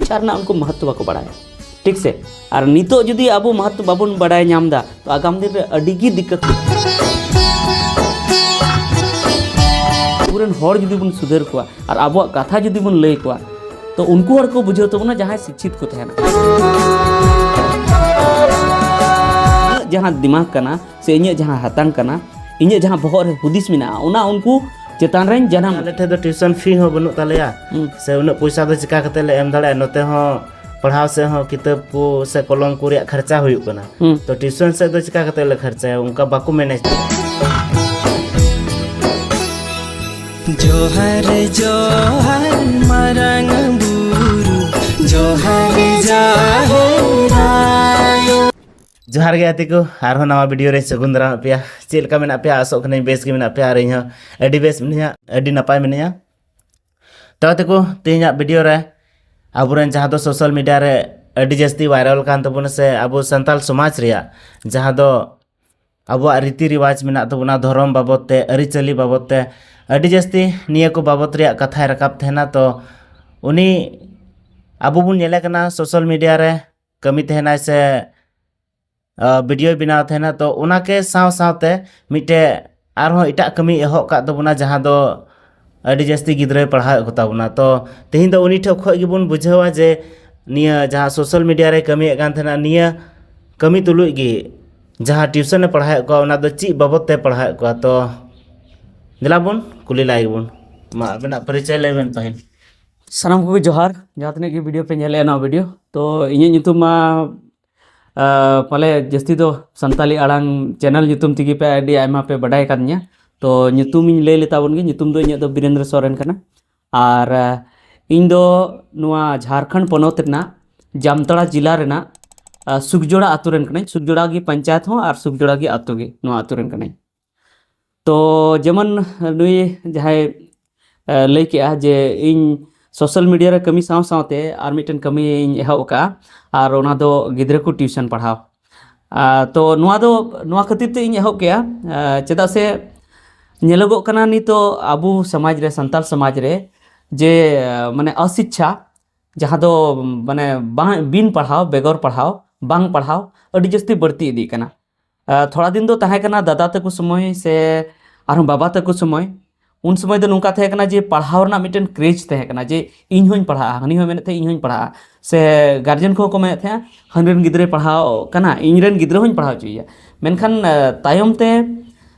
शिक्षा रना उनको महत्व बाको बड़ाया ठीक से और नितो जुदी अब महत्व बाबन बड़ाय नामदा तो आगाम दिन रे अडिगी दिक्कत पूरन हर जुदी बन सुधर को और अब कथा जुदी बन लय को तो उनको हर को बुझो तो जहाँ शिक्षित को तहना जहाँ दिमाग करना से इन जहाँ हतांग करना इन जहाँ बहुत हुदिस में उना उनको चेतान रेन जनाम आले ठे दो ट्यूशन फी हो बनु तालेया से उन पैसा दो चिका कते ले एम दाड़े नोते हो पढ़ाव से हो किताब को से कलम को रे खर्चा हुई कना तो ट्यूशन से दो चिका कते ले खर्चा उनका बाकू मैनेज जोहर जोहर मरंग बुरु जोहर जाहरायो जोहार गे आते को आरो नवा वीडियो रे सगुन दरा पे चेल का मेना पे आसो खने बेस के मेना पे आ रही अडी बेस मिनिया अडी नपाय मिनिया तो आते को तेया वीडियो रे आबुरन जहां दो सोशल मीडिया रे अडी जस्ती वायरल कान तबुन से आबो संताल समाज रिया जहां दो आबो रीति रिवाज मेना तबुना धर्म बाबत ते अरिचली बाबत ते अडी जस्ती निया को बाबत रिया कथा रकाब थेना तो उनी आबो बुन नेले कना सोशल मीडिया रे कमी थेना से वीडियो बनाव थेना तो उना के साव सावते मिटे आरो इटा कमी एहो का तबुना जहां दो अडी जस्ती गिद्रे पढ़ा होताबुना तो तेहिं दो उनी ठो खय गिबुन बुझावा जे निया जहां सोशल मीडिया रे कमी एकान थेना निया कमी तुलुई गी जहां ट्यूशन पढ़ाए को उना दो ची बाबत ते पढ़ाए को तो दिलाबुन कुली लाइबुन मा बना परिचय लेबेन पहिल सानाम को जोहार जहाँ तने की वीडियो पे नेले ना वीडियो तो इnye nyutum मा पाले जस्ती दो संताली आड़ांग चैनल nyutum तिगी पे आईडी आयमा पे बडाय कान्या तो nyutum इन ले लेता बन गे nyutum दो इnye दो बीरेंद्र सोरेन कना और इन दो नुआ झारखंड पोनोत रेना जामताड़ा जिला रेना सुखजोड़ा आतु रेन कनाई सुखजोड़ा की पंचायत हो और सुखजोड़ा की आतु गे नुआ आतु रेन कनाई तो जेमन नुई जहाँ लय के जे इन सोशल मीडिया रे कमी साव सावते और मिटन कमी एहब का और ओना दो गिद्रे को ट्यूशन पढ़ाव तो नुआ खातिर ते इन एहब के चेदा से नेलोगो कना नी तो आबू समाज रे संताल समाज रे जे माने अशिक्षा जहाँ दो माने बिन पढ़ाव बेगर पढ़ाव बांग पढ़ाव अडी जस्ती बढ़ती इदी कना थोड़ा दिन दो तहे कना दादा तको समय से और बाबा तको समय उन समय दो नुका थे कना जे पढ़ाव ना मिटन क्रेज थे कना जे इन होइन पढ़ा हनी हो मेने थे इन होइन पढ़ा से गार्जियन को मेने थे हनरेन गिद्रे पढ़ाव कना इनरेन गिद्रे होइन पढ़ाव चाहिए मेनखान तायम ते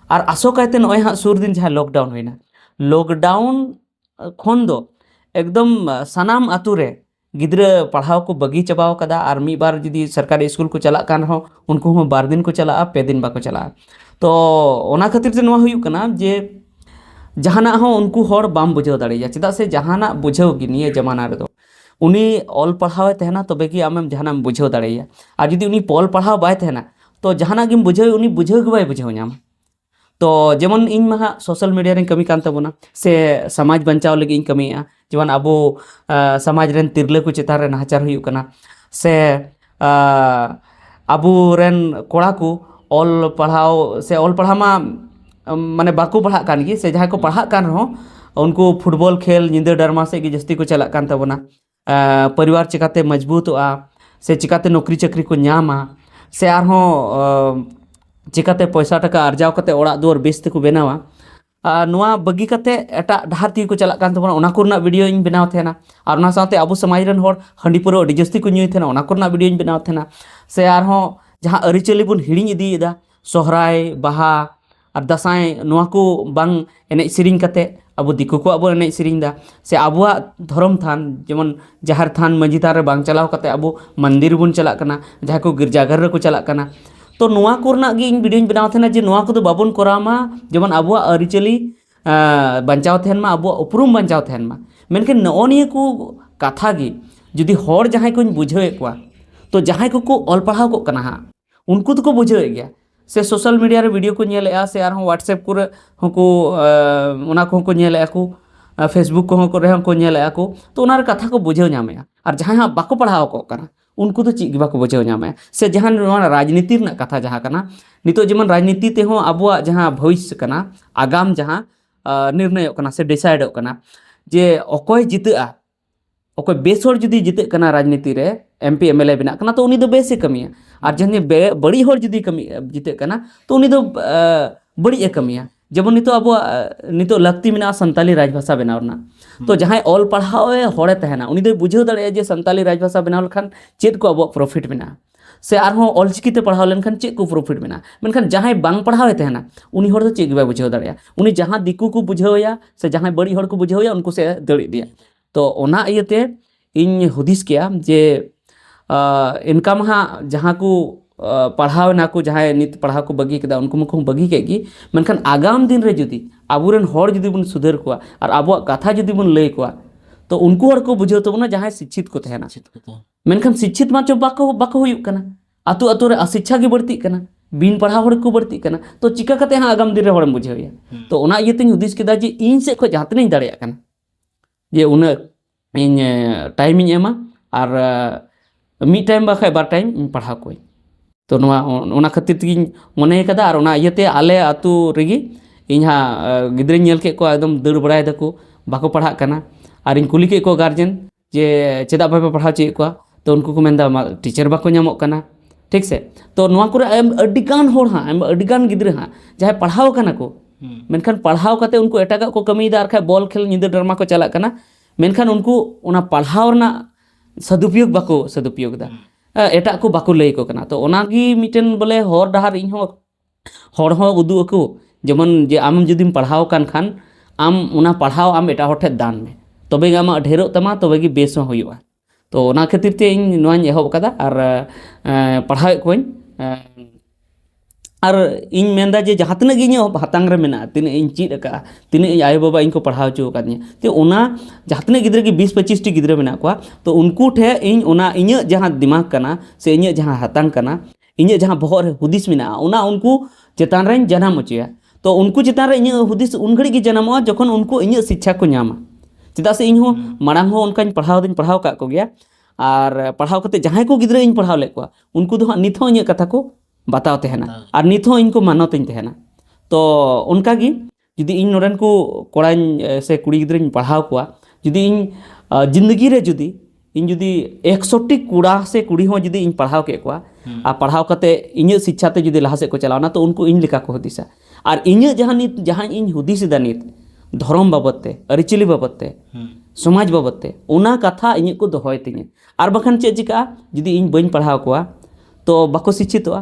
और आसो कायते नय हा सुर दिन जहाँ लॉकडाउन होइना लॉकडाउन खन दो एकदम सानाम आतु रे गिद्रे पढ़ाव को बगी चबाव कदा और मी बार जदी सरकारी स्कूल को चला कान हो उनको हो 12 दिन को चला 5 दिन बाको चला तो ओना खातिर से नवा हुयु कना जे जहाना हो उनको हर बाम बुझाव दाड़िया चेदा से जहाना बुझाव गी निये जमाना रे दो उनी ऑल पढ़ावे तहना तबे कि आमेम जहाना बुझाव दाड़िया और जदी उनी पॉल पढ़ाव बाय तहना तो जहाना गिम बुझाव उनी बुझाव गे बाय बुझाव नाम तो जेमन इन महा सोशल मीडिया रे कमी कान तबना से समाज बंचाव लगी इन कमीया जेमन अबो समाज रेन तिरले को चेतान रे नाचार हुयु कना से अबो रेन कोड़ा को ऑल पढ़ाव मा माने बाको पढ़ा कान गी से जहाँ को पढ़ा कान रहो उनको फुटबॉल खेल निंदा डरमा से जस्ती को चला कान तबना परिवार चिकाते मजबूत से चिकाते नौकरी चाकरी को नामा से आरहों चिकाते पैसा टका अर्जाव कते ओड़ा दुआर बेस को बनावा नुआ बगी कते एटा डहार ती को चला कान तबना ओना कोरना वीडियो इन बनाव थेना और ओना साथे अबो समाज रेन होर हंडी पुरो अडी जस्ती को न्यूय थेना ओना कोरना वीडियो इन बनाव थेना से आरहों जहाँ अरिचली बुन हिड़िंग इदीदा सोहराय बाहा और दसाई नुआ को बांग एने सिरिंग कते अब दिकु को अब एने सिरिंग दा से अबुआ धर्म थान जेमन जहर थान मंजी थान रे बांग चलाव कते अब मंदिर बुन चला कना जहाँ को गिरजाघर रे को चला कना तो नुआ कोरना गी इन वीडियो बनाव थेना जे नुआ को तो बाबन कोरामा जेमन अबुआ अरिचली बंचाव थेन मा अबुआ उपरुम बंचाव थेन मा मेनखान नओ निये को कथा गी जुदी हर जहाँ को बुझावे को तो जहाँ को ऑल पढ़ाव को कना हा उनको तो को बुझावे गया से सोशल मीडिया रे वीडियो को नेले से आर व्हाट्सएप को हको उना को नेले को फेसबुक को रे को नेले को तो उनार कथा को बुझाव नामे और जहाँ बाको पढ़ाव को कना उनको तो चीज बाको बुझाव नामे से जहाँ राजनीति रना कथा जहाँ कना नितो जेमन राजनीति ते हो अबुआ जहाँ भविष्य कना आगाम जहाँ निर्णय कना से डिसाइड कना जे अकोय जितआ ᱚᱠᱚᱭ ᱵᱮᱥ ᱦᱚᱲ ᱡᱩᱫᱤ ᱡᱤᱛᱟᱹᱜ ᱠᱟᱱᱟ ᱨᱟᱡᱽᱱᱤᱛᱤ ᱨᱮ MP MLA ᱵᱮᱱᱟᱜ ᱠᱟᱱᱟ ᱛᱚ ᱩᱱᱤ ᱫᱚ ᱵᱮᱥᱮ ᱠᱟᱹᱢᱤᱭᱟ ᱟᱨ ᱡᱟᱦᱟᱸᱭ ᱵᱟᱹᱲᱤᱡ ᱦᱚᱲ ᱡᱩᱫᱤ ᱡᱤᱛᱟᱹᱜ ᱠᱟᱱᱟ ᱛᱚ ᱩᱱᱤ ᱫᱚ ᱵᱟᱹᱲᱤᱡ ᱮ ᱠᱟᱹᱢᱤᱭᱟ ᱡᱮᱢᱚᱱ ᱱᱤᱛᱚᱜ ᱟᱵᱚᱣᱟᱜ ᱱᱤᱛᱚᱜ ᱞᱟᱹᱠᱛᱤ ᱢᱮᱱᱟᱜᱼᱟ ᱥᱟᱱᱛᱟᱞᱤ ᱨᱟᱡᱽᱵᱷᱟষᱟ ᱵᱮᱱᱟᱣ ᱨᱮᱱᱟᱜ ᱛᱚ ᱡᱟᱦᱟᱸᱭ ᱚᱞ ᱯᱟᱲᱦᱟᱣ ᱦᱚᱲᱮ ᱛᱟᱦᱮᱱᱟ ᱩᱱᱤ ᱫᱚᱭ ᱵᱩᱡᱷᱟᱹᱣ ᱫᱟᱲᱮᱭᱟᱜᱼᱟ ᱡᱮ ᱥᱟᱱᱛᱟᱞᱤ ᱨᱟᱡᱽᱵᱷᱟषᱟ ᱵᱮᱱᱟᱣ ᱞᱮᱠᱷᱟन ᱪᱮᱫ ᱠᱚ ᱟᱵᱚᱣᱟᱜ ᱯᱨᱚᱯᱷᱤᱴ ᱢᱮᱱᱟᱜᱼᱟ ᱥᱮ ᱟᱨᱦᱚᱸ ᱚᱞᱪᱤᱠᱤ te ᱯᱟᱲᱦᱟᱣ ᱞᱮᱱᱠᱷᱟन ᱪᱮᱫ ᱠᱚ ᱯᱨᱚᱯᱷᱤट ᱢᱮᱱᱟᱜᱼᱟ ᱢᱮᱱᱠᱷᱟन ᱡᱟᱦᱟᱸᱭ ᱵᱟᱝ ᱯᱟᱲᱦᱟᱣᱮ ᱛᱟᱦᱮᱱᱟ ᱩᱱᱤ ᱦᱚᱲ ᱫᱚ ᱪᱮᱫ ᱜᱮ ᱵᱟᱭ ᱵᱩᱡᱷᱟᱹᱣ ᱫᱟᱲᱮᱭᱟᱜᱼᱟ ᱩᱱᱤ ᱡᱟᱦᱟᱸ ᱫᱤᱠᱩ ᱠᱚ ᱵᱩᱡᱷᱟᱹᱣᱮᱭᱟ ᱥᱮ ᱡᱟᱦᱟᱸᱭ ᱵᱟᱹᱲᱤᱡ ᱦᱚᱲ ᱠᱚ ᱵᱩᱡᱷᱟᱹᱣᱮᱭᱟ ᱩᱱᱠᱩ ᱥᱮ ᱫᱟᱹᱲ ᱤᱫᱤᱭᱟ ᱛᱚ ᱚᱱᱟ ᱤᱭᱟᱹᱛᱮ ᱤᱧ ᱦᱩᱫᱤᱥ ᱠᱮᱭᱟ ᱡᱮ ᱤᱱᱠᱟ ᱢᱟ ᱦᱟᱸᱜ ᱡᱟᱦᱟᱸ ᱠᱚ ᱯᱟᱲᱦᱟᱣ ᱮᱱᱟ ᱠᱚ ᱡᱟᱦᱟᱸᱭ ᱱᱤᱛ ᱯᱟᱲᱦᱟᱣ ᱠᱚ ᱵᱟᱹᱜᱤ ᱠᱮᱫᱟ ᱩᱱᱠᱩ ᱢᱟᱠᱚ ᱵᱟᱹᱜᱤ ᱠᱮᱫ ᱜᱮ ᱢᱮᱱᱠᱷᱟन ᱟᱜᱟᱢ ᱫᱤᱱ ᱨᱮ ᱡᱩᱫᱤ ᱟᱵᱚᱨᱮᱱ ᱦᱚᱲ ᱡᱩᱫᱤ ᱵᱚᱱ ᱥᱩᱫᱷᱟᱹᱨ ᱠᱚᱣᱟ ᱟᱨ ᱟᱵᱚᱣᱟᱜ ᱠᱟᱛᱷᱟ ᱡᱩᱫᱤ ᱵᱚᱱ ᱞᱟᱹᱭ ᱠᱚᱣᱟ ᱛᱚ ᱩᱱᱠᱩ ᱦᱚᱲ ᱠᱚ ᱵᱩᱡᱷᱟᱹᱣ ᱛᱟᱵᱚᱱᱟ ᱡᱟᱦᱟᱸᱭ ᱥᱤᱪᱪᱷᱤᱛ ᱠᱚ ᱛᱟᱦᱮᱱᱟ ᱢᱮᱱᱠᱷᱟन ᱥᱤᱪᱪᱷᱤᱛ ᱢᱟᱪᱚ ᱵᱟᱠᱚ ᱦᱩᱭᱩᱜ ᱠᱟᱱᱟ ᱟᱛᱳ ᱟᱛᱳ ᱨᱮ ᱟᱥᱤᱪᱪᱷᱟ ᱜᱮ ᱵᱟᱹᱲᱛᱤᱜ ᱠᱟᱱᱟ ᱵᱤᱱ ᱯᱟᱲᱦᱟᱣ ᱦᱚᱲ ᱠᱚ ᱵᱟᱹᱲᱛᱤᱜ ᱠᱟᱱᱟ ᱛᱚ ᱪᱤᱠᱟ ᱠᱟᱛᱮ ᱦᱟᱸᱜ ᱟᱜᱟᱢ ᱫᱤᱱ ᱨᱮ ᱦᱚᱲᱮᱢ ᱵᱩᱡᱷᱟᱹᱣᱮᱭᱟ ᱛᱚ ᱚᱱᱟ ᱤᱭᱟᱹᱛᱮᱧ ᱦᱩᱫᱤᱥ ᱠᱮᱫᱟ ᱡᱮ ᱤᱧ ᱥᱮᱫ ᱠᱷᱚᱱ ᱡᱟᱦᱟᱸ ᱛᱤᱱᱟᱹᱜ ᱤᱧ ᱫᱟᱲᱮᱭᱟᱜ ᱠᱟᱱᱟ ᱡᱮ ᱩᱱᱟᱹᱜ ᱤᱧ ᱴᱟᱭᱤᱢᱤᱧ ᱮᱢᱟ ᱟᱨ ᱢᱤᱫ ᱴᱟᱭᱤᱢ ᱵᱟᱠᱷᱟᱡ ᱵᱟᱨ ᱴᱟᱭᱤᱢ ᱤᱧ ᱯᱟᱲᱦᱟᱣ ᱠᱚᱣᱟᱧ ᱛᱚ ᱱᱚᱣᱟ ᱚᱱᱟ ᱠᱷᱟᱹᱛᱤᱨ ᱛᱮᱜᱤᱧ ᱢᱚᱱᱮ ᱠᱟᱫᱟ ᱟᱨ ᱚᱱᱟ ᱤᱭᱟᱹᱛᱮ ᱟᱞᱮ ᱟᱹᱛᱩ ᱨᱮᱜᱮ ᱤᱧ ᱦᱟᱸᱜ ᱜᱤᱫᱽᱨᱟᱹᱧ ᱧᱮᱞ ᱠᱮᱫ ᱠᱚᱣᱟ ᱮᱠᱫᱚᱢ ᱫᱟᱹᱲ ᱵᱟᱲᱟᱭ ᱫᱟᱠᱚ ᱵᱟᱠᱚ ᱯᱟᱲᱦᱟᱜ ᱠᱟᱱᱟ ᱟᱨᱤᱧ ᱠᱩᱞᱤ ᱠᱮᱫ ᱠᱚᱣᱟ ᱜᱟᱨᱡᱮᱱ ᱡᱮ ᱪᱮᱫᱟᱜ ᱵᱟᱯᱮ ᱯᱟᱲᱦᱟᱣ ᱚᱪᱚᱭᱮᱫ ᱠᱚᱣᱟ ᱛᱚ ᱩᱱᱠᱩ ᱠᱚ ᱢᱮᱱᱫᱟ ᱴᱤᱪᱟᱨ ᱵᱟᱠᱚ ᱧᱟᱢᱚᱜ ᱠᱟᱱᱟ ᱴᱷᱤᱠ ᱥᱮ ᱛᱚ ᱱᱚᱣᱟ ᱠᱚᱨᱮ ᱟᱹᱰᱤᱜᱟᱱ ᱦᱚᱲ ᱦᱟᱸᱜ ᱟᱹᱰᱤᱜᱟᱱ ᱜᱤᱫᱽᱨᱟᱹ ᱦᱟᱸᱜ ᱡᱟᱦᱟᱸᱭ ᱯᱟᱲᱦᱟᱣ ᱠᱟᱱᱟ ᱠᱚ ᱢᱮᱱᱠᱷᱟन ᱯᱟᱲᱦᱟᱣ ᱠᱟᱛᱮ ᱩᱱᱠᱩ ᱮᱴᱟᱜᱟᱜ ᱠᱚ ᱠᱟᱹᱢᱤᱭᱮᱫᱟ ᱟᱨ ᱠᱷᱟᱡ ᱵᱚᱞ ᱠᱷᱮᱞ ᱧᱤᱫᱟᱹ ᱰᱨᱟᱢᱟ ᱠᱚ ᱪᱟᱞᱟᱜ ᱠᱟᱱᱟ ᱢᱮᱱᱠᱷᱟन ᱩᱱᱠᱩ ᱚᱱᱟ ᱯᱟᱲᱦᱟᱣ ᱨᱮᱱᱟᱜ ᱥᱚᱫᱩᱯᱚᱭᱳᱜᱽ ᱵᱟᱠᱚ ᱥᱚᱫᱩᱯᱚᱭᱳᱜᱽ ᱮᱫᱟ ᱮᱴᱟᱜ ᱠᱚ ᱵᱟᱠᱚ ᱞᱟᱹᱭ ᱟᱠᱚ ᱠᱟᱱᱟ ᱛᱚ ᱚᱱᱟᱜᱮ ᱢᱤᱫᱴᱮᱱ ᱵᱚᱞᱮ ᱦᱚᱨ ᱰᱟᱦᱟᱨ ᱤᱧ ᱦᱚᱲ ᱦᱚᱸ ᱩᱫᱩᱜ ᱟᱠᱚ ᱡᱮᱢᱚᱱ ᱡᱮ ᱟᱢ ᱡᱩᱫᱤᱢ ᱯᱟᱲᱦᱟᱣ ᱠᱟᱱ ᱠᱷᱟᱱ ᱟᱢ ᱚᱱᱟ ᱯᱟᱲᱦᱟᱣ ᱟᱢ ᱮᱴᱟᱜ ᱦᱚᱲ ᱴᱷᱮᱱ ᱫᱟᱱ ᱢᱮ ᱛᱚᱵᱮ ᱜᱮ ᱟᱢᱟᱜ ᱰᱷᱮᱨᱚᱜ ᱛᱟᱢᱟ ᱛᱚᱵᱮ ᱜᱮ ᱵᱮᱥ ᱦᱚᱸ ᱦᱩᱭᱩᱜᱼᱟ ᱛᱚ ᱚᱱᱟ ᱠᱷᱟᱹᱛᱤᱨ ᱛᱮ ᱤᱧ ᱱᱚᱣᱟᱧ ᱮᱦᱚᱵ ᱟᱠᱟᱫᱟ ᱟᱨ ᱯᱟᱲᱦᱟᱣᱮᱫ ᱠᱚᱣᱟᱧ ᱟᱨ ᱤᱧ ᱢᱮᱱᱫᱟ ᱡᱮ ᱡᱟᱦᱟᱸ ᱛᱤᱱᱟᱹᱜ ᱜᱮ ᱤᱧᱟᱹᱜ ᱦᱟᱛᱟᱝ ᱨᱮ ᱢᱮᱱᱟᱜᱼᱟ ᱛᱤᱱᱟᱹᱜ ᱤᱧ ᱪᱮᱫ ᱟᱠᱟᱫᱼᱟ ᱛᱤᱱᱟᱹᱜ ᱤᱧ ᱟᱭᱳᱼᱵᱟᱵᱟ ᱤᱧ ᱠᱚ ᱯᱟᱲᱦᱟᱣ ᱦᱚᱪᱚ ᱟᱠᱟᱫᱤᱧᱟ ᱛᱚ ᱚᱱᱟ ᱡᱟᱦᱟᱸ ᱛᱤᱱᱟᱹᱜ ᱜᱤᱫᱽᱨᱟᱹ ᱜᱮ 20-25 ᱴᱤ ᱜᱤᱫᱽᱨᱟᱹ ᱢᱮᱱᱟᱜ ᱠᱚᱣᱟ ᱛᱚ ᱩᱱᱠᱩ ᱴᱷᱮᱱ ᱤᱧ ᱚᱱᱟ ᱤᱧᱟᱹᱜ ᱡᱟᱦᱟᱸ ᱫᱤᱢᱟᱜᱽ ᱠᱟᱱᱟ ᱥᱮ ᱤᱧᱟᱹᱜ ᱡᱟᱦᱟᱸ ᱦᱟᱛᱟᱝ ᱠᱟᱱᱟ ᱤᱧᱟᱹᱜ ᱡᱟᱦᱟᱸ ᱵᱚᱦᱚᱜ ᱨᱮ ᱦᱩᱫᱤᱥ ᱢᱮᱱᱟᱜᱼᱟ ᱚᱱᱟ ᱩᱱᱠᱩ ᱪᱮᱛᱟᱱ ᱨᱮᱧ ᱡᱟᱱᱟᱢ ᱦᱚᱪᱚᱭᱟ ᱛᱚ ᱩᱱᱠᱩ ᱪᱮᱛᱟᱱ ᱨᱮ ᱤᱧᱟᱹᱜ ᱦᱩᱫᱤᱥ ᱩᱱ ᱜᱷᱟᱹᱲᱤᱡ ᱜᱮ ᱡᱟᱱᱟᱢᱚᱜᱼᱟ ᱡᱚᱠᱷᱚᱱ ᱩᱱᱠᱩ ᱤᱧᱟᱹᱜ ᱥᱤᱪᱪᱷᱟ ᱠᱚ ᱧᱟᱢᱟ ᱪᱮᱫᱟᱜ ᱥᱮ ᱤᱧ ᱦᱚᱸ ᱢᱟᱲᱟᱝ ᱦᱚᱸ ᱚᱱᱠᱟᱧ ᱯᱟᱲᱦᱟᱣ ᱟᱠᱟᱫ ᱠᱚᱜᱮᱭᱟ ᱟᱨ ᱯᱟᱲᱦᱟᱣ ᱠᱟᱛᱮ ᱡᱟᱦᱟᱸᱭ ᱠᱚ ᱜᱤᱫᱽᱨᱟᱹ ᱤᱧ ᱯᱟᱲᱦᱟᱣ ᱞᱮᱫ ᱠᱚᱣᱟ ᱩᱱᱠᱩ ᱫᱚ ᱦᱟᱸᱜ ᱱᱤᱛ ᱦᱚᱸ ᱤᱧᱟᱹᱜ ᱠᱟᱛᱷᱟ ᱠᱚ ᱵᱟᱛᱟᱣ ᱛᱟᱦᱮᱱᱟ ᱟᱨ ᱱᱤᱛ ᱦᱚᱸ ᱤᱧ ᱠᱚ ᱢᱟᱱᱚᱛᱤᱧ ᱛᱟᱦᱮᱱᱟ ᱛᱚ ᱚᱱᱠᱟᱜᱮ ᱡᱩᱫᱤ ᱤᱧ ᱱᱚᱰᱮᱱ ᱠᱚ ᱠᱚᱲᱟᱧ ᱥᱮ ᱠᱩᱲᱤ ᱜᱤᱫᱽᱨᱟᱹᱧ ᱯᱟᱲᱦᱟᱣ ᱠᱚᱣᱟ ᱡᱩᱫि ᱤᱧ ᱡᱤᱱᱫᱜᱤ ᱨᱮ ᱡᱩᱫᱤ 100ᱴᱤ ᱠᱚᱲᱟ ᱥᱮ ᱠᱩᱲᱤ ᱦᱚᱸ ᱡᱩᱫᱤ ᱤᱧ ᱯᱟᱲᱦᱟᱣ ᱠᱮᱫ ᱠᱚᱣᱟ ᱟᱨ ᱯᱟᱲᱦᱟᱣ ᱠᱟᱛᱮ ᱤᱧᱟᱹᱜ ᱥᱤᱪᱪᱷᱟ ᱛᱮ ᱡᱩᱫᱤ ᱞᱟᱦᱟ ᱥᱮᱫ ᱠᱚ ᱪᱟᱞᱟᱣᱱᱟ ᱛᱚ ᱩᱱᱠᱩ ᱤᱧ ᱞᱮᱠᱟ ᱠᱚ ᱦᱩᱫᱤᱥᱟ ᱟᱨ ᱤᱧᱟᱹᱜ ᱡᱟᱦᱟᱸ ᱤᱧ ᱦᱩᱫᱤᱥ ᱮᱫᱟ ᱱᱤᱛ ᱫᱷᱚᱨᱚᱢ ᱵᱟᱵᱚᱫ ᱛᱮ ᱟᱹᱨᱤᱪᱟᱹᱞᱤ ᱵᱟᱵᱚᱫ ᱛᱮ ᱥᱚᱢᱟᱡᱽ ᱵᱟᱵᱚᱫ ᱛᱮ ᱚᱱᱟ ᱠᱟᱛᱷᱟ ᱤᱧᱟᱹᱜ ᱠᱚ ᱫᱚᱦᱚᱭ ᱛᱤᱧᱟᱹ ᱟᱨ ᱵᱟᱠᱷᱟᱱ ᱪᱮᱫ ᱪᱤᱠᱟᱹᱜᱼᱟ ᱡᱩᱫᱤ ᱤᱧ ᱵᱟᱹᱧ ᱯᱟᱲᱦᱟᱣ ᱠᱚᱣᱟ ᱛᱚ ᱵᱟᱠᱚ ᱥᱤᱪᱪᱷᱤᱛᱚᱜᱼᱟ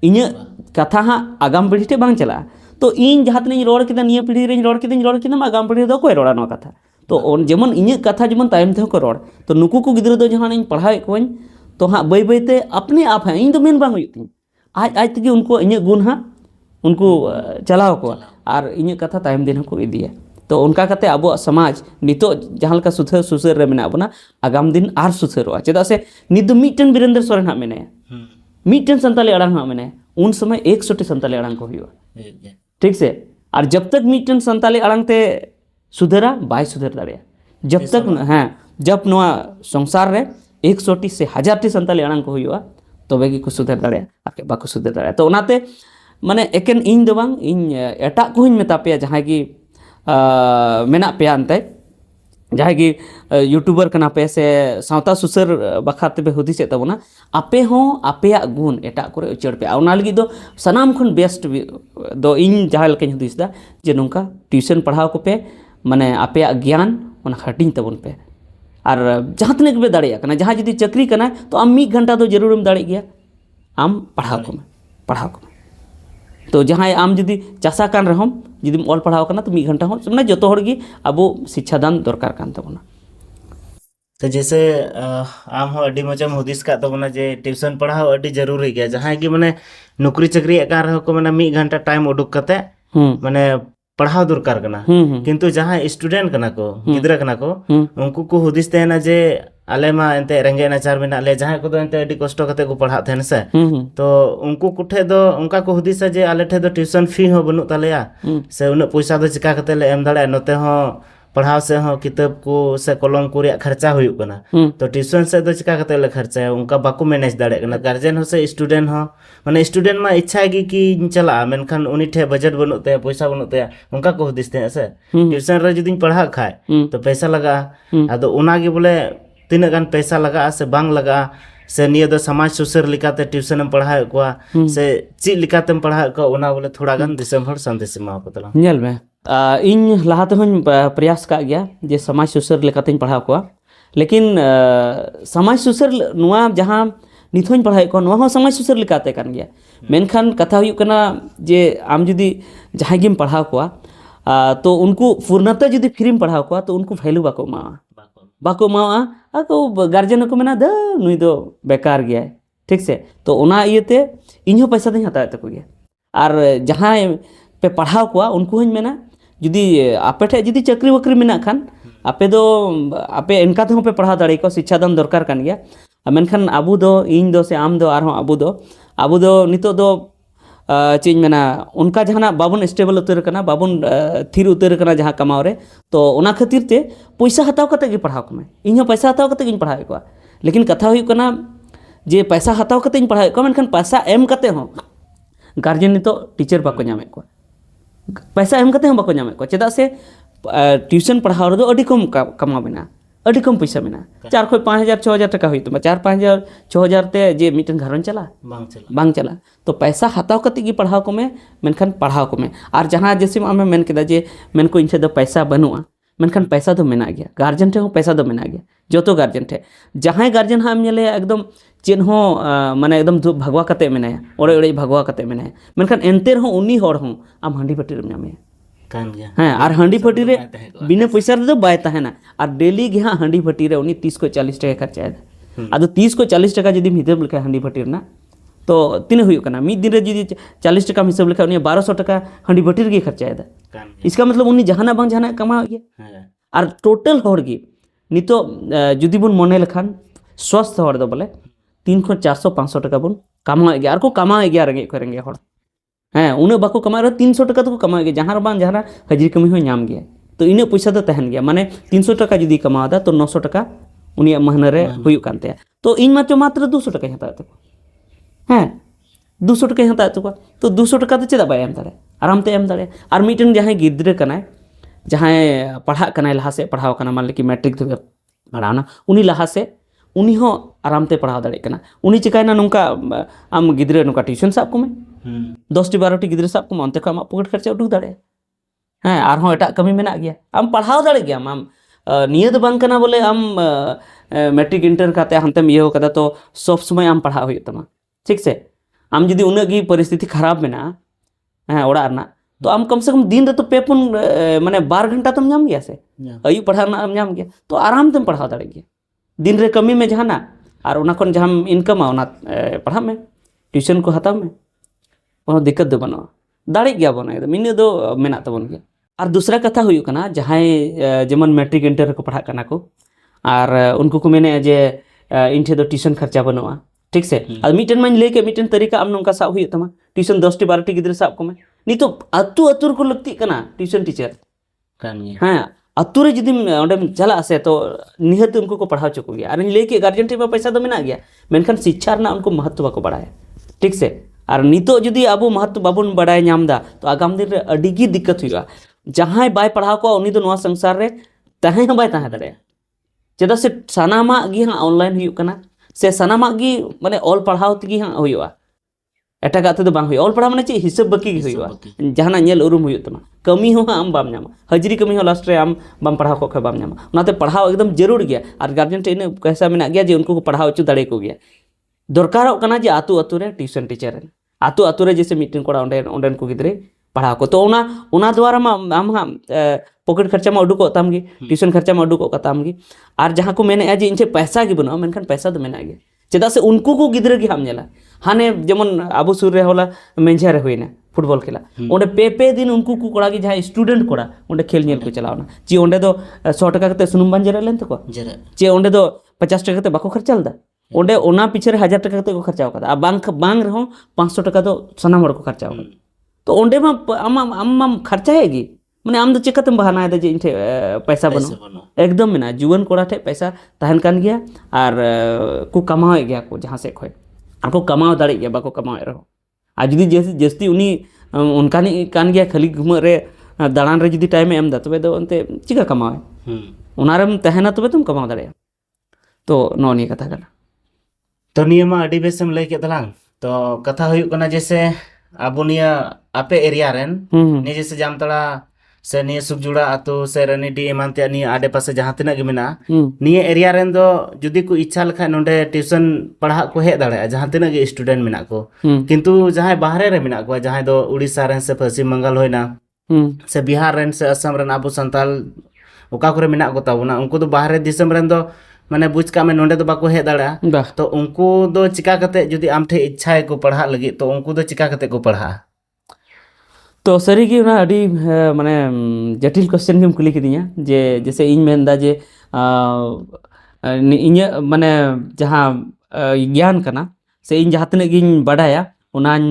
ᱤᱧᱟᱹᱜ ᱠᱟᱛᱷᱟ ᱦᱟᱸᱜ ᱟᱜᱟᱢ ᱯᱤᱲᱦᱤ ᱴᱷᱮᱱ ᱵᱟᱝ ᱪᱟᱞᱟᱜᱼᱟ ᱛᱚ ᱤᱧ ᱡᱟᱦᱟᱸ ᱛᱤᱱᱟᱹᱜ ᱤᱧ ᱨᱚᱲ ᱠᱮᱫᱟ ᱱᱤᱭᱟᱹ ᱯᱤᱲᱦᱤ ᱨᱮᱧ ᱨᱚᱲ ᱠᱮᱫᱟ ᱟᱜᱟᱢ ᱯᱤᱲᱦᱤ ᱨᱮᱫᱚ ᱚᱠᱚᱭ ᱨᱚᱲᱟ ᱱᱚᱣᱟ ᱠᱟᱛᱷᱟ ᱛᱚ ᱡᱮᱢᱚᱱ ᱤᱧᱟᱹᱜ ᱠᱟᱛᱷᱟ ᱡᱮᱢᱚᱱ ᱛᱟᱭᱚᱢ ᱛᱮᱦᱚᱸ ᱠᱚ ᱨᱚᱲ ᱛᱚ ᱱᱩᱠᱩ ᱠᱚ ᱜᱤᱫᱽᱨᱟᱹ ᱫᱚ ᱡᱟᱦᱟᱸ ᱤᱧ ᱯᱟᱲᱦᱟᱣᱮᱫ ᱠᱚᱣᱟᱧ ᱛᱚ ᱦᱟᱸᱜ ᱵᱟᱹᱭ ᱵᱟᱹᱭᱛᱮ ᱟᱯᱱᱮ ᱟᱯ ᱦᱟᱸᱜ ᱤᱧ ᱫᱚ ᱢᱮᱱ ᱵᱟᱝ ᱦᱩᱭᱩᱜ ᱛᱤᱧ ᱟᱡ ᱛᱮᱜᱮ ᱩᱱᱠᱩ ᱤᱧᱟᱹᱜ ᱜᱩᱱ ᱦᱟᱸᱜ उनको चलाव को और इन कथा तायम दिन को इदिया तो उनका कते आबो समाज नितो जहां लका सुथर सुसर रे मेना बना आगाम दिन आर सुसरवा चेदा से निद मिटन बीरेंद्र सोरेन हा मेने मिटन संताली अड़ांग हा मेने उन समय 100 संताली अड़ांग को हुआ ठीक से और जब तक मिटन संताली अड़ांग ते सुधरा बाय सुधर दाड़िया जब तक हाँ जब नवा संसार रे 100 से 1000 संताली अड़ांग को हुआ तबे की को सुधर दाड़िया आके बाको सुधर दाड़िया तो ओनाते माने एकेन इन दो बांग इन एटा को हिन मेता पे जहां की मेना पे अंते जहां की यूट्यूबर कना पे से सावता सुसर बखाते पे हुदी से तबना आपे हो आपेया गुण एटा करे उचड़ पे ओना लगी दो सनाम खन बेस्ट दो इन जहां लके हुदिस दा जे नोंका ट्यूशन पढ़ाव को पे माने आपेया ज्ञान ओना हटिन तबन पे और जहां तने के दाड़िया कना जहां जदी चक्री कना तो आम 1 घंटा तो जरूरम दाड़ी गया आम पढ़ाव को तो जहाँ आम जुदी चासा कान रहम जुदी ऑल पढ़ाव करना तो 1 घंटा हो माने जतो हर गी अब शिक्षा दान दरकार कान तबना तो जैसे आम हो अड्डी मजम हुदिस का तबना जे ट्यूशन पढ़ाव अड्डी जरूरी गया जहाँ की माने नौकरी चाकरी एकार रहो को माने 1 घंटा टाइम उडुक कते माने पढ़ाव दरकार कना किंतु जहाँ स्टूडेंट कना को गिद्रा कना को उनको को हुदिस तेना जे आले मा एंते रेंगे नाचार मेना ले जहाँ को एंते अड्डी कष्ट कते को पढ़ा थे से तो उनको कुठे दो उनका को हुदिसा जे आले ठे दो ट्यूशन फी हो बनु तलेया से उन पैसा दो चिका कते ले एम दाड़े नते हो पढ़ाव से हो किताब को से कलम को रे खर्चा हुई कना तो ट्यूशन से दो चिका कते ले खर्चा है उनका बाको मैनेज दाड़े कना गार्जियन हो से स्टूडेंट हो माने स्टूडेंट मा इच्छा है कि चला मेनखान उनी ठे बजट बनुते पैसा बनुते उनका को हुदिस थे से ट्यूशन रे जदी पढ़ा खाए तो पैसा लगा आदो उना गे बोले तीना गान पैसा लगा से बांग लगा से निया दो समाज सुसर लिकाते ट्यूशन में पढ़ाए को से ची लिकाते में पढ़ाए को ओना बोले थोड़ा गान दिसम हर संदेश मा को तला nyel me इन लहाते हूँ प्रयास का गया जे समाज सुसर लेकाते पढ़ाव को लेकिन समाज सुसर नुआ जहाँ नित हूँ पढ़ाए को नुआ समाज सुसर लेकाते कान गया मेनखान कथा हुई कना जे आम जुदी जहाँ गिम पढ़ाव को तो उनको पूर्णतः जुदी फ्री पढ़ाव को तो उनको वैल्यू बाको बाको मावा आको गार्जियन को मेना द नुई दो बेकार गया ठीक से तो ओना इयते इन्हों पैसा दे हताए तको गया और जहाँ पे पढ़ाव को उनको हूँ मेना जुदी आपे ठे जुदी चाकरी वाकरी मेना खान आपे दो आपे इनका तो पे पढ़ा दाड़े को शिक्षा दान दरकार कान गया मेनखान आबू दो इन दो से आम दो आरो आबू दो नितो दो चीज मेना उनका जहाँ बाबन स्टेबल उतर करना बाबन थिर उतर करना जहाँ कमाओ रे तो ओना खातिर ते पैसा हताव कते गे पढ़ाव को इन पैसा हताव कते गिन पढ़ाए को लेकिन कथा हुई करना जे पैसा हताव कते इन पढ़ाए को मेनखान पैसा एम कते हो गार्जियन नितो टीचर बाको नामे को पैसा एम कते हो बाको नामे को चेदा से ट्यूशन पढ़ाव रे दो अडी कम कमा बिना अडी कम पैसा बिना 4 खो 5000 6000 टका हुई तो 4 5000 6000 ते जे मिटन घरन चला बांग चला तो पैसा हताव कते गी पढ़ाव को में मेनखान पढ़ाव को में और जहाँ जैसे आमे मेन केदा जे मेन को इनसे दो पैसा बनुआ मेनखान पैसा दो मेना गया गार्जियन ठे पैसा दो मेना गया जो तो गार्जियन ठे जहाँ गार्जियन हाँ नेले एकदम चेन हो माने एकदम भगवा कते मेनाया ओड़े ओड़े भगवा कते मेनाया मेनखान एनते रहो उन्नी होड़ हो आम हांडी पट्टी रे नामे हाँ और हांडी फटी रे बिना पैसा रे बाय तहना और डेली गे हाँ हांडी फटी रे उनी 30 को 40 टका खर्चाए अदो 30 को 40 टका जदि हिसाब लेखा हांडी फटी रे ना तो तीन हुई करना मिद दिन रे जदि 40 टका हिसाब लेखा उनी 1200 टका हांडी फटी रे खर्चाए इसका मतलब उनी जहाना बांग जहाना कमा गया और टोटल होड़ गे नितो जदि बुन मने लेखान स्वस्थ होड़ दो बोले 3 को 400 500 टका बुन कमा गया और को कमा गया रेंगे करेंगे होड़ हाँ उन्हें बाको कमा रहे 300 टका तो कमा गया जहाँ बांग जहाँ हजरी कमी हो नाम गया तो इन पैसा तो तहन गया माने 300 टका जुदी कमादा तो 900 टका उनिया महीना रे हुई कानते तो इन मात्र 200 टका हता तको हाँ 200 टका हता तको तो 200 टका तो चेदा बाय एम दाड़े आराम ते एम दाड़े और मीटन जहाँ गिद्रे कनाय जहाँ पढ़ा कनाय लहा से पढ़ाव कना मान ली मैट्रिक तो पढ़ाना उनी लहा से उनी हो आराम ते पढ़ाव दाड़े कना उनी चिकायना नोंका आम गिद्रे नोंका ट्यूशन साब को में 10टी 12टी गिद्रे साब को अंते को आम पॉकेट खर्चा उडुक दाड़े हाँ और हो एटा कमी मेना गया आम पढ़ाव दाड़े गया आम निया दो बांग कना बोले आम मैट्रिक इंटर काते हानतेम इयो कदा तो सब समय आम पढ़ाव हुई तमा ठीक से आम जुदी उन्ना गी परिस्थिति खराब मेना हाँ ओड़ा रना तो आम कम से कम दिन रे तो पेपुन माने 12 घंटा तुम नाम गया से अयु पढ़ाना आम नाम गया तो आराम तुम पढ़ाव दाड़े गया दिन रे कमी में जहाना और उना कोन जहां इनकम आ उना पढ़ा में ट्यूशन को हताव में कोनो दिक्कत दो बनो दाड़े गया बना एकदम इन दो मेना तबन गया और दूसरा कथा हुई कना जहां जेमन मैट्रिक इंटर को पढ़ा कना को और उनको को मेने जे इनठे दो ट्यूशन खर्चा बनवा ठीक से और मीटन मन लेके मीटन तरीका आम नोंका साब हुई तमा ट्यूशन 10 टी 12 टी गिद्रे साब को में नी तो अतु अतुर को लगती कना ट्यूशन टीचर कान गया हाँ अतु रे जदि ओंडे चला से तो निहत उनको को पढ़ाव चको गया और लेके गार्जियन टे पैसा तो मेना गया मेनखान शिक्षा रना उनको महत्व को बढ़ाया ठीक से और नितो जदि अब महत्व बाबन बढ़ाय नामदा तो आगाम दिन रे अडिगी दिक्कत हुआ जहां बाय पढ़ाव को उनी तो नवा संसार रे तहे बाय तहे दरे चेदा से सानामा गी हाँ ऑनलाइन हुई कना से सानामा गी माने ऑल पढ़ाव तगी हाँ हुआ एटागा तो बांग हुई ऑल पढ़ाव माने चे हिसाब बाकी गी हुआ जहां नेल उरुम हुई तमा कमी हो आम बाम नामा हजरी कमी हो लास्ट रे आम बाम पढ़ाव को बाम नामा उनाते पढ़ाव एकदम जरूर गया और गार्जियन टे इन कैसा मेना गया जे उनको को पढ़ाव चु दाड़े को गया दरकार कना जे आतु आतु रे ट्यूशन टीचर आतु आतु रे जैसे मीटिंग कोड़ा ओंडेन को गिद्रे पढ़ाव को तो उना द्वारा मा आम हाँ पॉकेट खर्चा में उडुको ताम गी ट्यूशन खर्चा में उडुको ताम गी और जहाँ को मेने जे इनसे पैसा गी बना मेनखान पैसा तो मेना गया चेदा से उनको को गिद्रे गी हम नेला हाने जेमन आबू सुर रे होला मेंझा रे हुईना फुटबॉल खेला ओंडे पे दिन उनको को कोड़ा गी जहाँ स्टूडेंट कोड़ा ओंडे खेल नेल को चलावना ची ओंडे दो 100 टका कते सुनुम बान जरा लेन तको चे ओंडे दो 50 टका कते बाको खर्चा लदा ओंडे ओना पीछे रे 1000 टका कते को खर्चा कदा आ बांग रहो 500 टका दो सनाम हड़ को खर्चा कदा तो ओंडे मा आम खर्चा हैगी माने आम दो चिकतम बहाना है जे इनठे पैसा बनो एकदम मेना जुवन कोड़ा ठे पैसा तहन कान गया और को कमाए गया को जहाँ से खोय आपको कमाओ दाड़े गया बाको कमाए रहो आज जुदी जस्ती उनी उनका कान गया खाली घुम रे दाड़ान रे जुदी टाइम एम दा तबे दो अंते चिका कमाए उनारम तहना तबे तुम कमाओ दाड़े तो नो निया कथा कना तो निया मा अडी बेसम लay के तलांग तो कथा हुयुक कना जैसे अबो निया आपे एरिया रेन ने जैसे जामतड़ा से निया सुबजुड़ा आतो से रनीडी एमान ते निया आडे पासे जहां तिना गे मेना निया एरिया रेन दो जुदी को इच्छा लखा नोंडे ट्यूशन पढ़ा को हे दाड़े जहां तिना गे स्टूडेंट मेना को किंतु जहां बाहरे रे मेना को जहां दो उड़ीसा रेन से पश्चिम बंगाल होइना से बिहार रेन से असम रेन अबो संताल ओका करे मेना को ताबोना उनको दो बाहरे दिसम रेन दो माने बुझ का में नोंडे दो बाको हे दाड़ा तो उनको दो चिका कते जुदी आम ठे इच्छा को पढ़ा लगी तो उनको दो चिका कते को पढ़ा तो सरी की ना अड़ी माने जटिल क्वेश्चन गेम कुली किदिया जे जैसे इन मेनदा जे इन माने जहां ज्ञान कना से इन जहां तने गिन बडाया उनान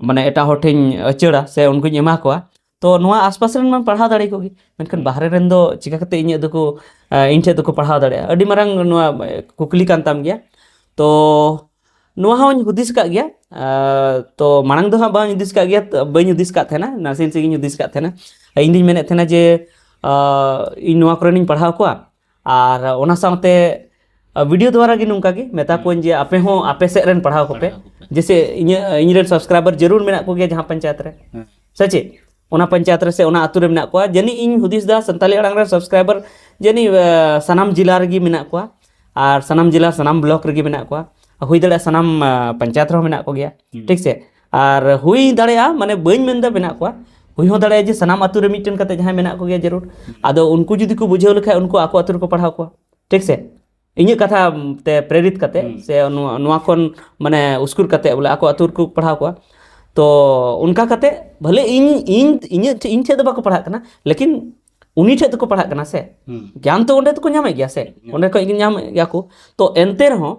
माने एटा होठेन अचड़ा से उनको एमा कोआ तो नुआ आसपास रेन मान पढ़ा दाड़ी कोगी मेनखान बाहरे रेन दो चिका कते इन दको इन ठे दको पढ़ा दाड़े अड़ी मारंग नुआ कुकली कान ताम गया तो नुआ हन हुदिस का गया तो मांग दो बां हुदिस का गया बई हुदिस का थे ना नासिन से हुदिस का थे ना इन दिन मेने थे ना जे इन नुआ करे पढ़ाव को और ओना साथे वीडियो द्वारा गी नुका गी मेता को जे आपे हो आपे से रेन पढ़ाव को पे जैसे इन रेन सब्सक्राइबर जरूर मेना को गया जहां पंचायत रे सचे ओना पंचायत रे से ओना आतु रे मेना को जनी इन हुदिस दा संताली अड़ांग रे सब्सक्राइबर जनी सनाम जिला रे गी मेना को और सनाम जिला सनाम ब्लॉक रे गी मेना को हुई दाड़ा सनाम पंचायत रो मेना को गया ठीक से और हुई दाड़ा माने बइन मेनदा मेना को हुई हो दाड़ा जे सनाम आतु रे मिटन कते जहां मेना को गया जरूर आदो उनको जुदी को बुझाव लेखा उनको आको आतु को पढ़ाव को ठीक से इnye कथा ते प्रेरित कते से नुआ कोन माने उस्कुर कते बोले आको आतु को पढ़ाव को तो उनका कते भले इन ठे दो बाको पढ़ा कना लेकिन उनी ठे तो को पढ़ा कना से ज्ञान तो ओंडे तो को ᱧᱟᱢ गया से ओंडे को ᱧᱟᱢ गया को तो एनते रहो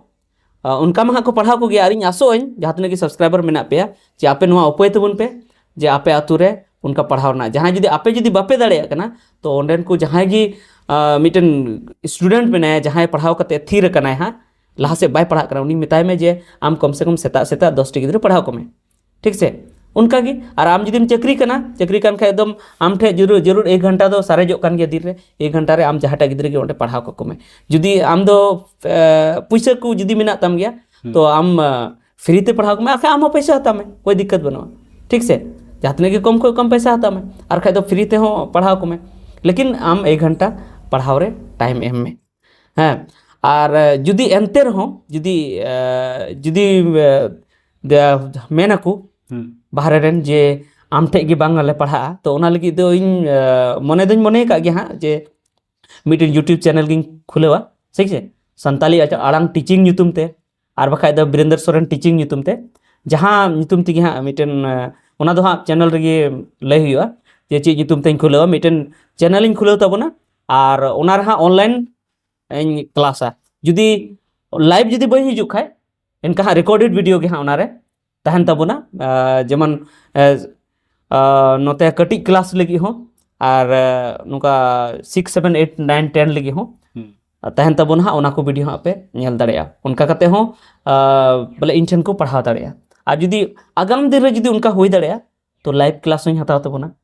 उनका मा को पढ़ा को गया आरिन आसोइन जहां तने की सब्सक्राइबर मेना पे जे आपे नुआ उपाय तबुन पे जे आपे आतु रे उनका पढ़ाव ना जहां जुदी आपे जुदी बापे दाड़े कना तो ओंडेन को जहां गी मिटन स्टूडेंट मेना जहां पढ़ाव कते थीर कना हां लहा से बाय पढ़ा कना उनी मिताय में जे आम कम से कम सेता 10 टी गिद्र पढ़ाव को में ठीक से उनका गी और आम जुदी चक्री कना चक्री कान खा एकदम आम ठे जरूर 1 घंटा दो सारेजो कान गया दिन रे 1 घंटा रे आम जहाटा गिद्र के ओंडे पढ़ाव को में जुदी आम दो पैसा को जुदी मेना तम गया तो आम फ्री ते पढ़ाव में आखा आम पैसा हता में कोई दिक्कत बनो ठीक से जहातने के कम पैसा हता में और खा दो फ्री ते हो पढ़ाव को में लेकिन आम 1 घंटा पढ़ाव रे टाइम एम में हां और जुदी एनते रहो जुदी मेना को बाहरे रेन जे आम ठे गे बांगले पढ़ा तो ओना लगी दो इन मने दन मने का गे हां जे मिटन यूट्यूब चैनल गिन खुलेवा ठीक से संताली आड़ांग टीचिंग ᱧᱩᱛᱩᱢ ते और बखाय दो वीरेंद्र सोरेन टीचिंग ᱧᱩᱛᱩᱢ ते जहां ᱧᱩᱛᱩᱢ तिगे हां मिटन ओना दो हां चैनल रे लय हुआ जे ची ᱧᱩᱛᱩᱢ तेन खुलेवा मिटन चैनल इन खुलेव तबना और ओना रे हां ऑनलाइन इन क्लासा जुदी लाइव जुदी बई हिजु खाय इनका हां रिकॉर्डेड वीडियो गे हां ओना रे तहन तबना जेमन नोते कटी क्लास लगी हो और नुका 6 7 8 9 10 लगी हो तहन तबना हां ओना को वीडियो हां पे नेल दाड़ेया उनका कते हो बोले इंटन को पढ़ा दाड़ेया आ जुदी आगाम दिन रे जुदी उनका होई दाड़ेया तो लाइव क्लास होई हताव तबना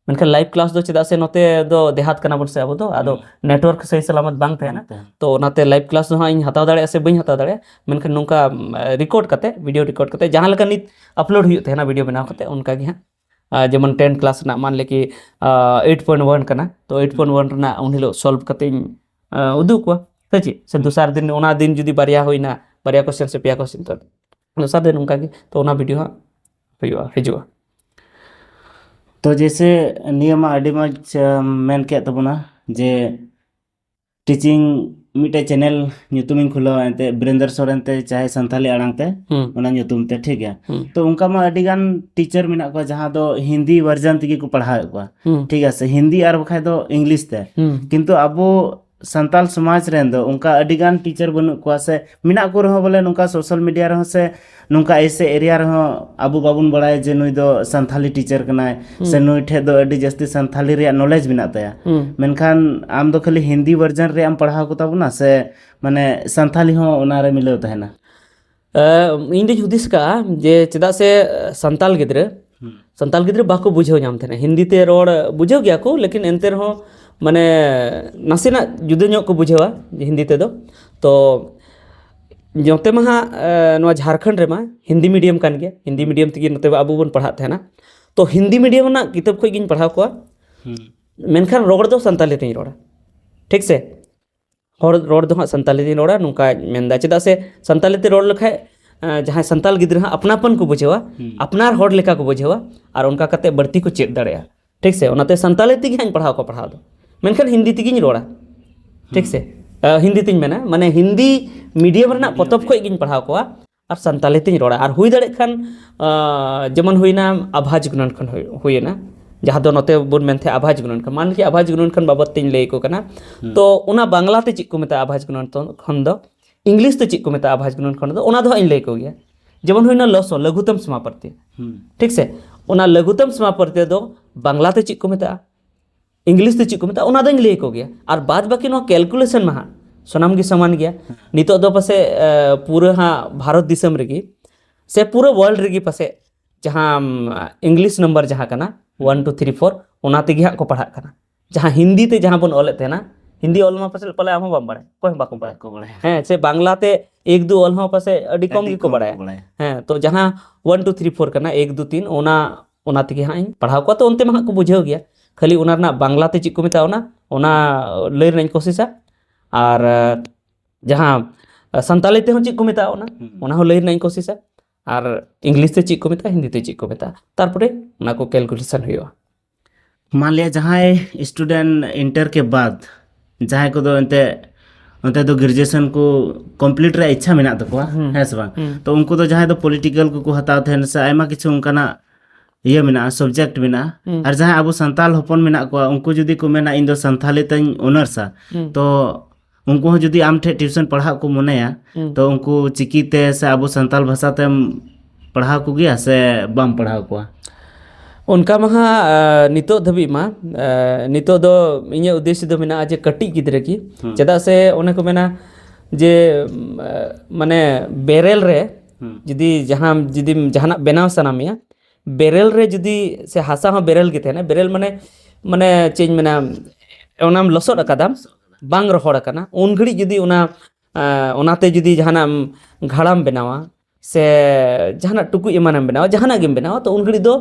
मेनखान लाइव क्लास दो चेदा से नोते दो देहात कना बन से अब दो आदो नेटवर्क सही सलामत बांग तहना तो ओनाते लाइव क्लास दो हां इन हताव दाड़ेया से बई हताव दाड़ेया मेनखान नुका रिकॉर्ड कते वीडियो रिकॉर्ड कते जहां लका नित अपलोड हुई तहना वीडियो बनाव कते उनका गे हां जेमन 10 क्लास ना मान ले कि 8.1 कना तो 8.1 रना उन हिलो सॉल्व कते उदु को सची से दूसरा दिन ओना दिन जुदी बारिया होइना बारिया क्वेश्चन से पिया क्वेश्चन तो दूसरा दिन उनका गे तो ओना वीडियो हां हुआ हिजुआ तो जैसे नियम अडी मज मेन के तबना जे टीचिंग मिटे चैनल ᱧᱩᱛᱩᱢᱤᱧ खुलाव एते वीरेंद्र सोरेन ते चाहे संताली आड़ांग ते ओना ᱧᱩᱛᱩᱢ ते ठीक है तो उनका मा अडी गान टीचर मेना को जहां दो हिंदी वर्जन तिगी को पढ़ाए को ठीक है से हिंदी और बखाय दो इंग्लिश ते किंतु अबो संताल समाज रेन दो उनका अडी गान टीचर बनु को से मेना को रहो बोले नुका सोशल मीडिया रहो से नुका ऐसे एरिया रहो अबो बाबुन बड़ाय जे नुई दो संथाली टीचर कनाय से नुई ठे दो अडी जस्ती संथाली रे नॉलेज बिना तया मेनखान आम दो खाली हिंदी वर्जन रे आम पढ़ाव को ताबना से माने संथाली हो ओना रे मिलेव तहना इन दे हुदिस का जे चेदा से संताल गिद्र बाको बुझेव नाम थे हिंदी ते रोड बुझेव गया को लेकिन एनते रहो माने नासेना जुदा ᱧᱚᱜ को बुझेवा हिंदी तेदो तो जोते मा हाँ झारखंड रे मा हिंदी मीडियम कान गया हिंदी मीडियम तगी नते आबो बन पढ़ा थे तो हिंदी मीडियम ना किताब खो गिन पढ़ाव को मेनखान रोड दो संताली ते रोड़ा ठीक से रोड दो हाँ संताली ते रोड़ा नुका मेंदा चेदा से संताली ते रोड लखाय जहाँ संताल गिद्रा हाँ अपनापन को बुझेवा अपनार होड़ लेका को बुझेवा और उनका कते बढ़ती को चेक दाड़ेया ठीक से ओनाते संताली तेगी हाँ पढ़ाव को पढ़ाव दो मेनखान हिंदी तेगी रोड़ा ठीक से हिंदी तीन मेना माने हिंदी मीडियम रना पतब खो गिन पढ़ाव को और संताली तीन रोड़ा और हुई दाड़े खान जेमन हुईना आभाज गुणन खन हुईना जहाँ दो नोते बुन मेनथे आभाज गुणन खन मान लिया आभाज गुणन खन बाबत तीन लई को कना तो उना बांग्ला ते चिक को मेता आभाज गुणन खन दो इंग्लिश ते चिक को मेता आभाज गुणन खन दो उना दो इन लई को गया जेमन हुईना लसो लघुतम समापत्ति ठीक से उना लघुतम समापत्ति दो बांग्ला ते चिक को मेता इंग्लिश ते चिक को मेता उना दो लई को गया और बाद बाकी नो कैलकुलेशन में हाँ सोनाम की समान गया नितो दो पसे पूरा हाँ भारत दिसम रेगी से पूरा वर्ल्ड रेगी पसे जहाँ इंग्लिश नंबर जहाँ कना 1 2 3 4 उना तेगी हाँ को पढ़ा कना जहाँ हिंदी ते जहाँ बन ओले थे ना हिंदी ओल में पसे पले आम बम बड़े कोई बाको बड़े हैं से बांग्ला ते 1 2 ओल में पसे अडी कम की को बड़े हैं तो जहाँ 1 2 3 4 कना 1 2 3 उना तेगी हाँ पढ़ाव को तो उनते में हाँ को बुझेव गया खाली उना ना बांग्ला ते चिक को मेता उना लई रनाई कोशिशा और जहाँ संताली ते चिक को मेता उना लई रनाई कोशिशा और इंग्लिश ते चिक को मेता हिंदी ते चिक को मेता तारपरे उना को कैलकुलेशन हुआ मान लिया जहाँ स्टूडेंट इंटर के बाद जहाँ को दो अंते दो ग्रेजुएशन को कंप्लीट रे इच्छा मेना तको है से बांग तो उनको तो जहाँ दो पॉलिटिकल को हताव थे से आयमा किछु उनकाना ये मेना सब्जेक्ट मेना और जहाँ अब संताल हपन मेना को उनको जुदी को मेना इन दो संताली तई ऑनर्सा तो उनको हो जुदी आम ठे ट्यूशन पढ़ा को मनेया तो उनको चिकीते से अब संताल भाषा ते पढ़ा को गया से बम पढ़ा को उनका महा नितो धबी मा नितो दो इnye उद्देश्य दो मेना जे कटी गिद्रे की चदा से ओने को मेना जे माने बेरेल रे जुदी जहाँ जुदी जहाना बनाव सनामिया बेरेल रे जुदी से हासा हो बेरेल की थे ना बेरेल माने चेंज मेना ओनाम लसोड अकादाम बांग रोहड़ कना उन घड़ी जुदी उनाते जुदी जहाना घाड़ाम बनावा से जहाना टुकु इमानम बनावा जहाना गेम बनावा तो उन घड़ी दो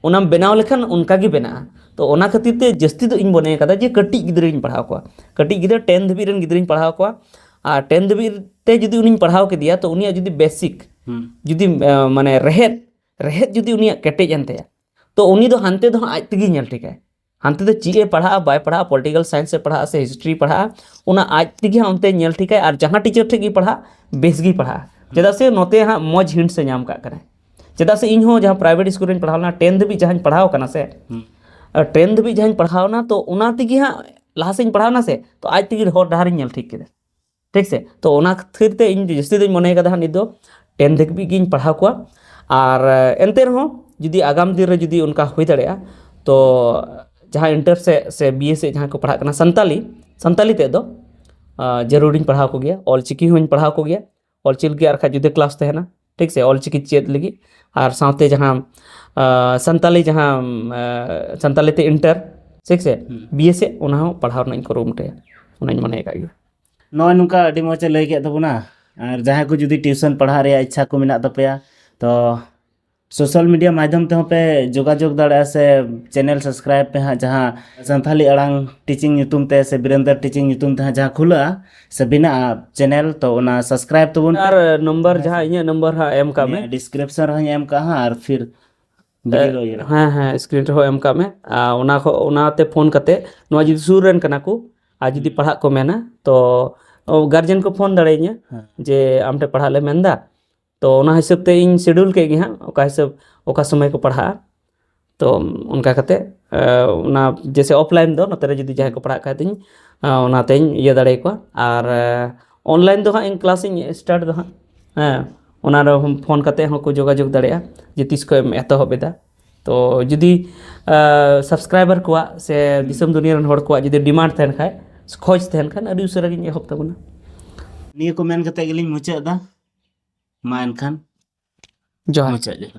उनाम बनाव लेखन उनका गी बना तो ओना खातिर ते जस्ती दो इन बने कदा जे कटी गिद्रिन पढ़ाव को कटी गिद्र 10 धबी रन गिद्रिन पढ़ाव को आ 10 धबी ते जुदी उनिन पढ़ाव के दिया तो उनिया जुदी बेसिक जुदी माने रहेत जुदी उनिया केटेज एनते तो उनी दो हानते दो आज तगी नेल ठीक है हानते तो चीज़े पढ़ा बाय पढ़ा पॉलिटिकल साइंस से पढ़ा से हिस्ट्री पढ़ा उना आज तगी उनते नेल ठीक है और जहाँ टीचर ठेगी पढ़ा बेस गी पढ़ा चेदा से नोते हाँ मौज हिंट से नाम का करे चेदा से इन हो जहाँ प्राइवेट स्कूल में पढ़ावना 10 धबी जहाँ पढ़ाव कना से 10 धबी जहाँ पढ़ावना तो उना तगी हाँ लहा से पढ़ावना से तो आज तगी होर डहार नेल ठीक के ठीक से तो उना खातिर ते इन जस्ती दो मने कदा नित दो 10 धबी गिन पढ़ाव को और एनते रहो जुदी आगाम दिन रे जुदी उनका हुई दाड़ेया तो जहाँ इंटर से बीए से जहाँ को पढ़ा करना संताली ते दो जरूरी पढ़ाव को गया ऑलचिकी हुई पढ़ाव को गया ऑलचिकी और खा जुदे क्लास तहना ठीक से ऑलचिकी चेद लगी और साथ जहाँ संताली जहाँ संताली ते इंटर ठीक से बीए से उन्हें पढ़ाव नहीं को रूमटे उन्हें मने का नॉय नुका अडी मोचे लई के तबना और जहाँ को जुदी ट्यूशन पढ़ा रे इच्छा को मेना तपेया तो सोशल मीडिया माध्यम ते पे जोगाजोग दाड़ा से चैनल सब्सक्राइब पे हाँ जहाँ संथाली अड़ांग टीचिंग ᱧᱩᱛᱩᱢ ते से बीरेंद्र टीचिंग ᱧᱩᱛᱩᱢ ते जहाँ खुला से बिना चैनल तो उना सब्सक्राइब तो और नंबर जहाँ इन्हें नंबर हाँ एम का में डिस्क्रिप्शन रहा एम का हाँ और फिर वीडियो हाँ स्क्रीन रे हो एम का में उना ते फोन करते नवा जुदी सुर रन कना को आज जुदी पढ़ा को मेना तो गार्जियन को फोन दाड़े जे आमटे पढ़ा ले मेंदा तो उना हिसाब ते इन शेड्यूल के हाँ ओका हिसाब ओका समय को पढ़ा तो उनका कते उना जैसे ऑफलाइन दो नतरे जुदी जहाँ को पढ़ा कहते उनाते ये दाड़े को और ऑनलाइन दो हाँ इन क्लास स्टार्ट दो हाँ उना फोन करते हाँ को जोगाजोग दाड़ेया जे तीस को एतहबेदा तो जुदी सब्सक्राइबर को से दिसम दुनिया रन हड़ को जुदी डिमांड तहन खाय खोज तहन खान अडी उसरा गिन एहब तबना निया को मेन कते गेलिन मुचादा मा एनखान जोहार मुचाद